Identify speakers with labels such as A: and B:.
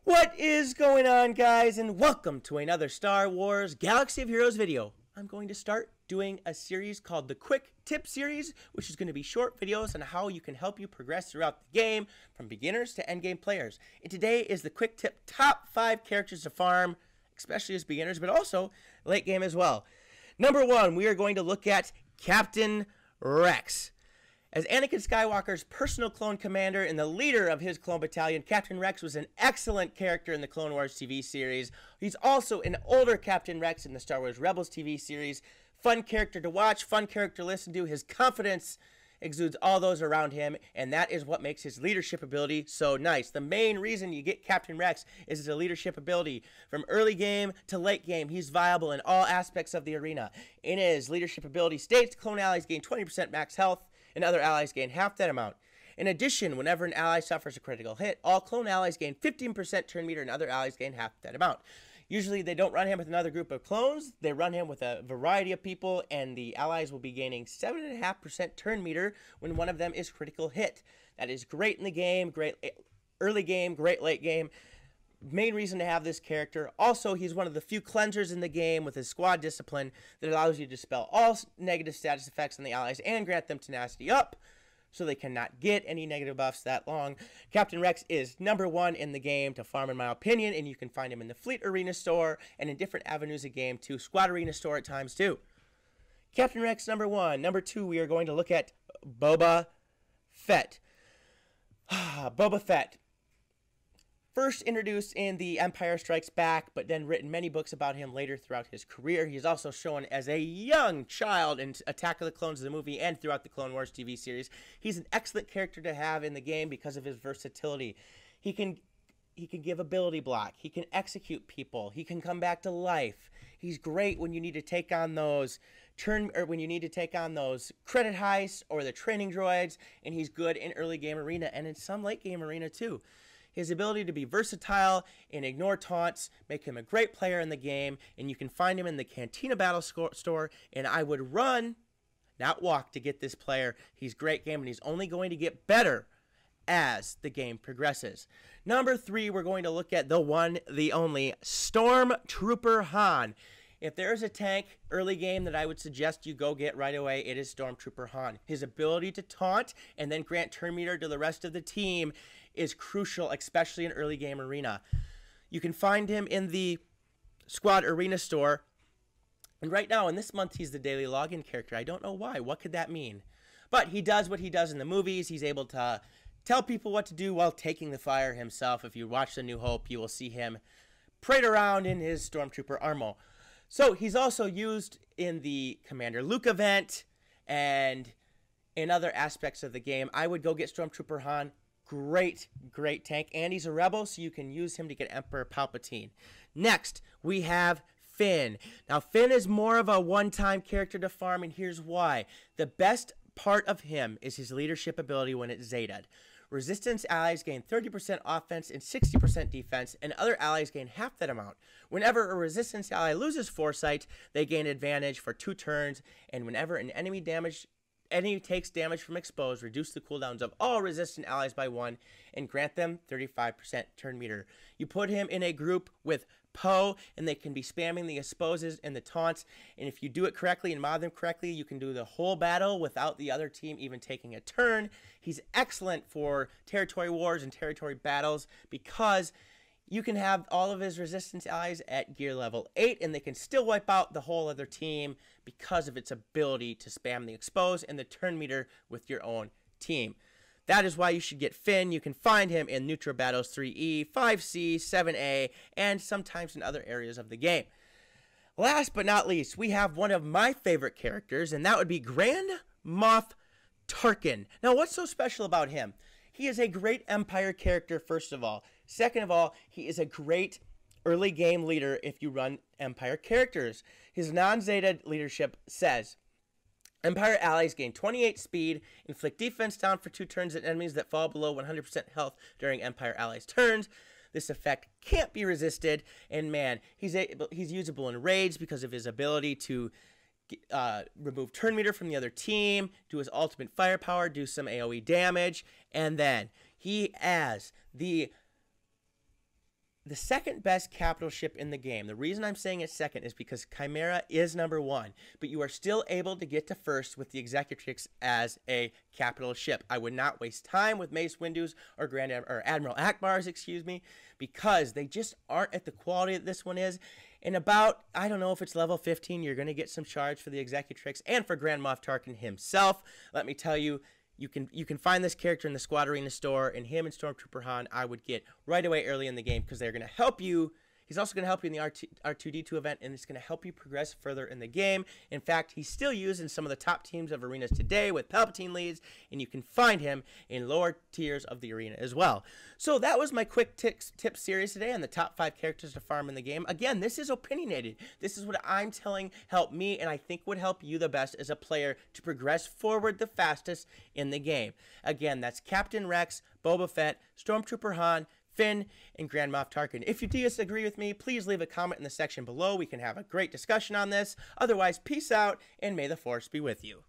A: What is going on, guys, and welcome to another Star Wars Galaxy of Heroes video. I'm going to start doing a series called the Quick Tip Series, which is going to be short videos on how you can help you progress throughout the game from beginners to endgame players. And today is the Quick Tip top 5 characters to farm, especially as beginners, but also late game as well. Number 1, we are going to look at Captain Rex. As Anakin Skywalker's personal clone commander and the leader of his clone battalion, Captain Rex was an excellent character in the Clone Wars TV series. He's also an older Captain Rex in the Star Wars Rebels TV series. Fun character to watch, fun character to listen to. His confidence exudes all those around him, and that is what makes his leadership ability so nice. The main reason you get Captain Rex is his leadership ability. From early game to late game, he's viable in all aspects of the arena. In his leadership ability states, clone allies gain 20% max health, and other allies gain half that amount. In addition, whenever an ally suffers a critical hit, all clone allies gain 15% turn meter and other allies gain half that amount. Usually they don't run him with another group of clones, they run him with a variety of people, and the allies will be gaining 7.5% turn meter when one of them is critical hit. That is great in the game, great early game, great late game. Main reason to have this character. Also, he's one of the few cleansers in the game with his squad discipline that allows you to dispel all negative status effects on the allies and grant them tenacity up, so they cannot get any negative buffs that long. Captain Rex is number 1 in the game to farm, in my opinion, and you can find him in the Fleet Arena store and in different avenues of game too. Squad Arena store at times too. Captain Rex number 1. Number 2, we are going to look at Boba Fett. Boba Fett. First introduced in The Empire Strikes Back, but then written many books about him later throughout his career. He's also shown as a young child in Attack of the Clones, the movie, and throughout the Clone Wars TV series. He's an excellent character to have in the game because of his versatility. He can give ability block. He can execute people. He can come back to life. He's great when you need to take on those credit heists or the training droids, and he's good in early game arena and in some late game arena too. His ability to be versatile and ignore taunts make him a great player in the game, and you can find him in the Cantina Battle store, and I would run, not walk, to get this player. He's great game, and he's only going to get better as the game progresses. Number 3, we're going to look at the one, the only, Stormtrooper Han. If there's a tank early game that I would suggest you go get right away, it is Stormtrooper Han. His ability to taunt and then grant turn meter to the rest of the team is crucial, especially in early game arena. You can find him in the Squad Arena store. And right now, in this month, he's the daily login character. I don't know why. What could that mean? But he does what he does in the movies. He's able to tell people what to do while taking the fire himself. If you watch The New Hope, you will see him parade around in his Stormtrooper armor. So he's also used in the Commander Luke event and in other aspects of the game. I would go get Stormtrooper Han. Great tank, and he's a rebel, so you can use him to get Emperor Palpatine. Next, we have Finn. Now, Finn is more of a one-time character to farm, and here's why. The best part of him is his leadership ability when it's Zetaed. Resistance allies gain 30% offense and 60% defense, and other allies gain half that amount. Whenever a resistance ally loses foresight, they gain advantage for 2 turns, and whenever an enemy takes damage from exposed, reduce the cooldowns of all resistant allies by 1 and grant them 35% turn meter. You put him in a group with Poe, and they can be spamming the exposes and the taunts, and if you do it correctly and mod them correctly, you can do the whole battle without the other team even taking a turn. He's excellent for territory wars and territory battles because you can have all of his resistance allies at gear level 8, and they can still wipe out the whole other team because of its ability to spam the expose and the turn meter with your own team. That is why you should get Finn. You can find him in Neutral Battles 3E, 5C, 7A, and sometimes in other areas of the game. Last but not least, we have one of my favorite characters, and that would be Grand Moff Tarkin. Now, what's so special about him? He is a great Empire character, first of all. Second of all, he is a great early game leader if you run Empire characters. His non-Zeta leadership says, Empire allies gain 28 speed, inflict defense down for 2 turns at enemies that fall below 100% health during Empire allies' turns. This effect can't be resisted, and man, he's usable in raids because of his ability to remove turn meter from the other team, do his ultimate firepower, do some AoE damage, and then he has the the second best capital ship in the game. The reason I'm saying it's second is because Chimera is number 1, but you are still able to get to first with the Executrix as a capital ship. I would not waste time with Mace Windu's or Admiral Akbar's, because they just aren't at the quality that this one is. And about, I don't know if it's level 15, you're going to get some charge for the Executrix and for Grand Moff Tarkin himself. Let me tell you, you can find this character in the Squad Arena store, and him and Stormtrooper Han I would get right away early in the game because they're going to help you. He's also going to help you in the R2-D2 event, and it's going to help you progress further in the game. In fact, he's still used in some of the top teams of arenas today with Palpatine leads, and you can find him in lower tiers of the arena as well. So that was my quick tip series today on the top 5 characters to farm in the game. Again, this is opinionated. This is what I'm telling helped me, and I think would help you the best as a player to progress forward the fastest in the game. Again, that's Captain Rex, Boba Fett, Stormtrooper Han, Finn, and Grand Moff Tarkin. If you disagree with me, please leave a comment in the section below. We can have a great discussion on this. Otherwise, peace out, and may the Force be with you.